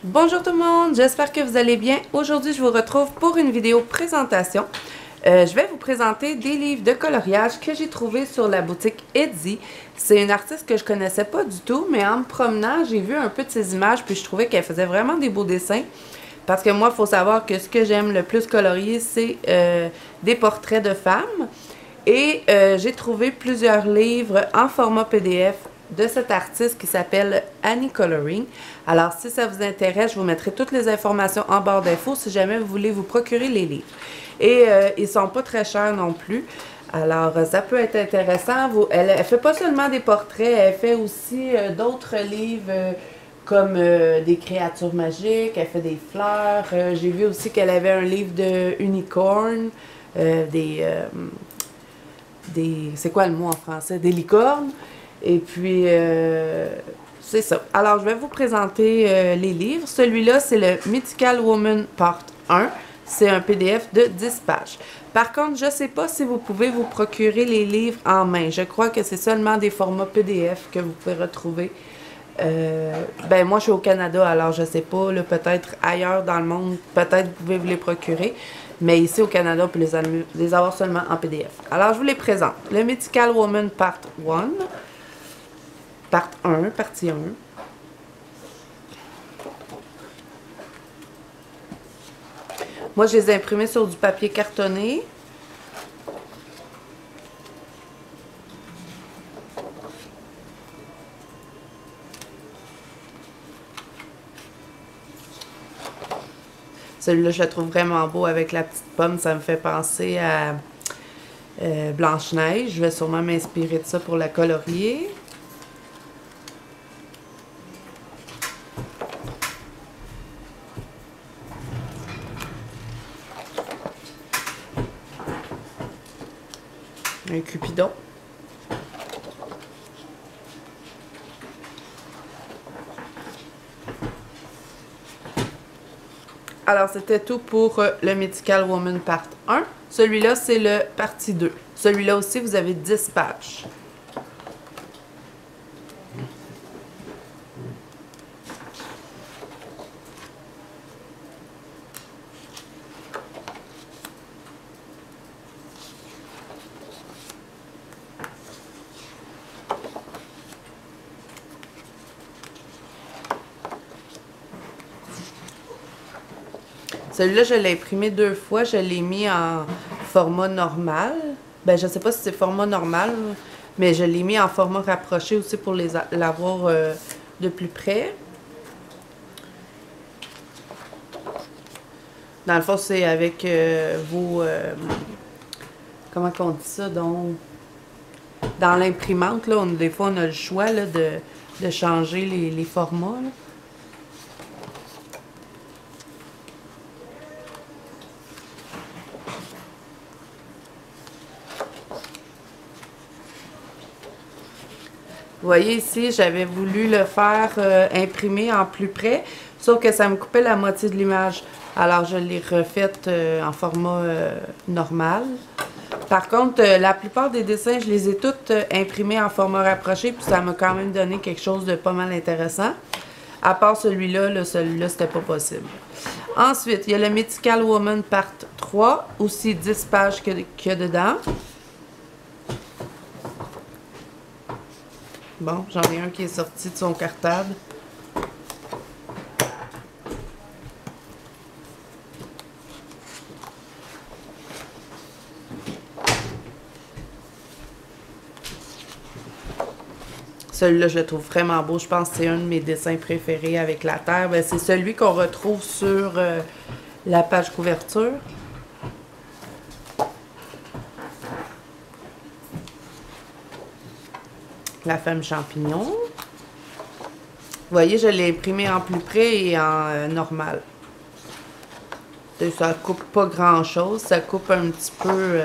Bonjour tout le monde, j'espère que vous allez bien. Aujourd'hui, je vous retrouve pour une vidéo présentation. Je vais vous présenter des livres de coloriage que j'ai trouvés sur la boutique Etsy. C'est une artiste que je connaissais pas du tout, mais en me promenant, j'ai vu un peu de ses images, puis je trouvais qu'elle faisait vraiment des beaux dessins. Parce que moi, il faut savoir que ce que j'aime le plus colorier, c'est des portraits de femmes. Et j'ai trouvé plusieurs livres en format PDF de cette artiste qui s'appelle Annie Coloring. Alors, si ça vous intéresse, je vous mettrai toutes les informations en barre d'infos si jamais vous voulez vous procurer les livres. Et ils sont pas très chers non plus. Alors, ça peut être intéressant. Elle fait pas seulement des portraits, elle fait aussi d'autres livres comme des créatures magiques, elle fait des fleurs. J'ai vu aussi qu'elle avait un livre de unicorn, c'est quoi le mot en français? Des licornes. Et puis, c'est ça. Alors, je vais vous présenter les livres. Celui-là, c'est le Mythical Woman Part 1. C'est un PDF de 10 pages. Par contre, je ne sais pas si vous pouvez vous procurer les livres en main. Je crois que c'est seulement des formats PDF que vous pouvez retrouver. Ben moi, je suis au Canada, alors je ne sais pas. Peut-être ailleurs dans le monde, peut-être vous pouvez vous les procurer. Mais ici au Canada, on peut les avoir seulement en PDF. Alors, je vous les présente. Le Mythical Woman Part 1. Part 1, partie 1. Moi, je les ai imprimés sur du papier cartonné. Celui-là, je le trouve vraiment beau avec la petite pomme. Ça me fait penser à Blanche-Neige. Je vais sûrement m'inspirer de ça pour la colorier. Un Cupidon. Alors, c'était tout pour le Mythical Woman Part 1. Celui-là, c'est le partie 2. Celui-là aussi, vous avez 10 pages. Celui-là, je l'ai imprimé 2 fois. Je l'ai mis en format normal. Ben, je ne sais pas si c'est format normal, mais je l'ai mis en format rapproché aussi pour l'avoir de plus près. Dans le fond, c'est avec comment on dit ça? Donc, dans l'imprimante, là, des fois, on a le choix là, de changer les formats. Là. Vous voyez ici, j'avais voulu le faire imprimer en plus près, sauf que ça me coupait la moitié de l'image. Alors, je l'ai refaite en format normal. Par contre, la plupart des dessins, je les ai toutes imprimés en format rapproché, puis ça m'a quand même donné quelque chose de pas mal intéressant. À part celui-là, celui-là, c'était pas possible. Ensuite, il y a le Mythical Woman Part 3, aussi 10 pages qu'il y a dedans. Bon, j'en ai un qui est sorti de son cartable. Celui-là, je le trouve vraiment beau. Je pense que c'est un de mes dessins préférés avec la terre. Ben, c'est celui qu'on retrouve sur la page couverture. La femme champignon. Vous voyez, je l'ai imprimé en plus près et en normal. Ça coupe pas grand chose. Ça coupe un petit peu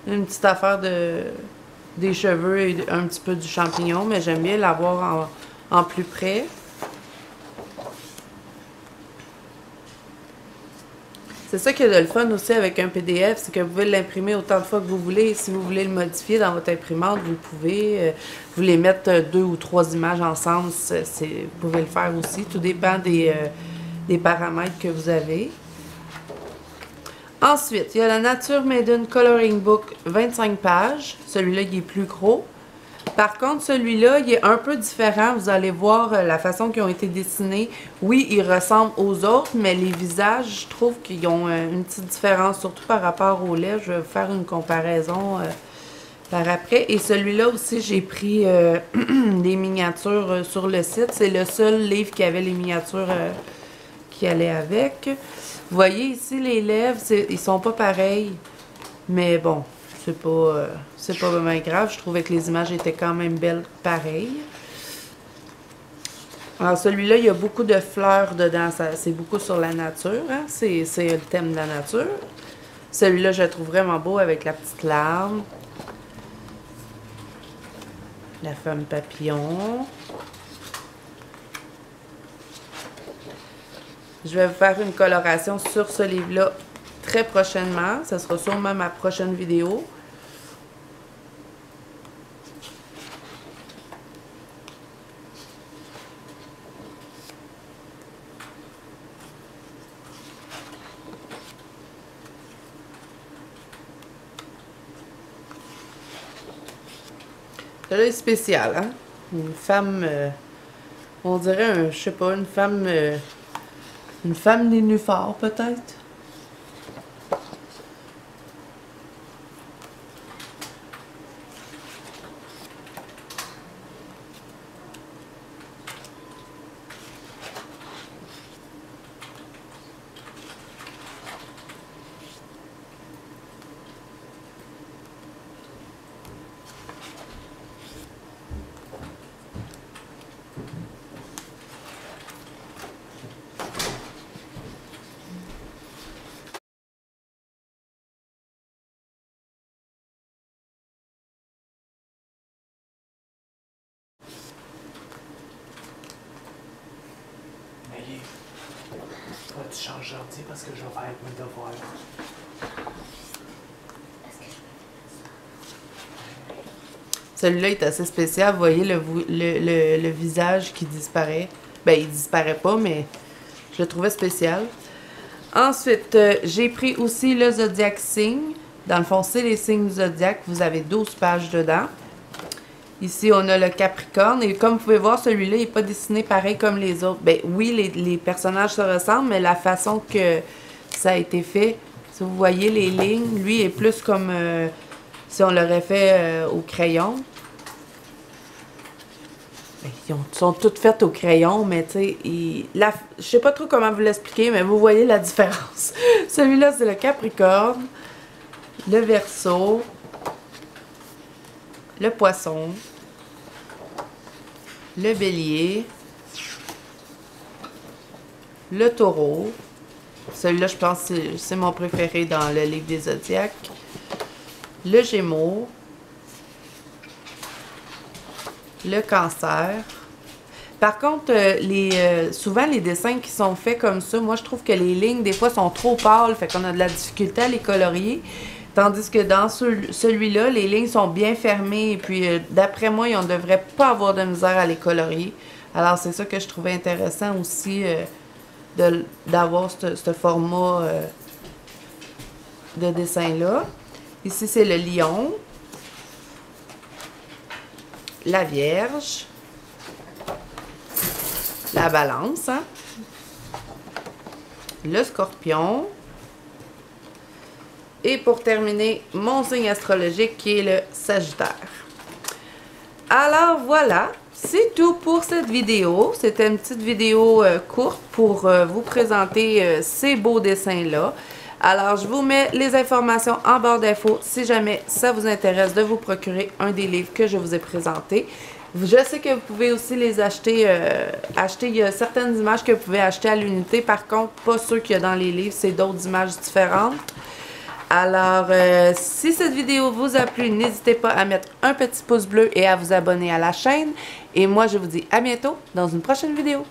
une petite affaire des cheveux et un petit peu du champignon, mais j'aime bien l'avoir en plus près. C'est ça qui est le fun aussi avec un PDF, c'est que vous pouvez l'imprimer autant de fois que vous voulez. Si vous voulez le modifier dans votre imprimante, vous le pouvez. Vous voulez mettre 2 ou 3 images ensemble, vous pouvez le faire aussi. Tout dépend des paramètres que vous avez. Ensuite, il y a la Nature Maiden Coloring Book 25 pages. Celui-là, il est plus gros. Par contre, celui-là, il est un peu différent. Vous allez voir la façon qu'ils ont été dessinés. Oui, ils ressemblent aux autres, mais les visages, je trouve qu'ils ont une petite différence, surtout par rapport aux lèvres. Je vais vous faire une comparaison par après. Et celui-là aussi, j'ai pris des miniatures sur le site. C'est le seul livre qui avait les miniatures qui allaient avec. Vous voyez ici, les lèvres, ils sont pas pareils. Mais bon, c'est pas vraiment grave. Je trouvais que les images étaient quand même belles pareilles. Alors celui-là, il y a beaucoup de fleurs dedans. C'est beaucoup sur la nature. Hein? C'est le thème de la nature. Celui-là, je le trouve vraiment beau avec la petite larme. La femme papillon. Je vais vous faire une coloration sur ce livre-là très prochainement. Ce sera sûrement ma prochaine vidéo. Celui-là est spécial, hein? Une femme, on dirait, je sais pas, une femme nénuphar, peut-être? Toi, tu changes d'ordi parce que je vais faire mes devoirs. Celui-là est assez spécial. Vous voyez le visage qui disparaît. Ben, il disparaît pas, mais je le trouvais spécial. Ensuite, j'ai pris aussi le Zodiac Sign. Dans le fond, c'est les signes du Zodiac. Vous avez 12 pages dedans. Ici, on a le Capricorne. Et comme vous pouvez voir, celui-là, il n'est pas dessiné pareil comme les autres. Ben oui, les personnages se ressemblent, mais la façon que ça a été fait, si vous voyez les lignes, lui est plus comme si on l'aurait fait au crayon. Ils sont toutes faites au crayon, mais tu sais, je sais pas trop comment vous l'expliquer, mais vous voyez la différence. Celui-là, c'est le Capricorne, le Verseau, le Poisson, le Bélier, le Taureau. Celui-là, je pense que c'est mon préféré dans le livre des Zodiacs. Le Gémeaux, le Cancer. Par contre, souvent les dessins qui sont faits comme ça, moi je trouve que les lignes des fois sont trop pâles, fait qu'on a de la difficulté à les colorier. Tandis que dans celui-là, les lignes sont bien fermées et puis d'après moi, on ne devrait pas avoir de misère à les colorier. Alors c'est ça que je trouvais intéressant aussi d'avoir ce format de dessin-là. Ici c'est le lion, la Vierge, la Balance, hein? Le Scorpion. Et pour terminer, mon signe astrologique qui est le Sagittaire. Alors voilà, c'est tout pour cette vidéo. C'était une petite vidéo courte pour vous présenter ces beaux dessins-là. Alors, je vous mets les informations en barre d'infos si jamais ça vous intéresse de vous procurer un des livres que je vous ai présentés. Je sais que vous pouvez aussi les acheter. Il y a certaines images que vous pouvez acheter à l'unité. Par contre, pas ceux qu'il y a dans les livres. C'est d'autres images différentes. Alors, si cette vidéo vous a plu, n'hésitez pas à mettre un petit pouce bleu et à vous abonner à la chaîne. Et moi, je vous dis à bientôt dans une prochaine vidéo.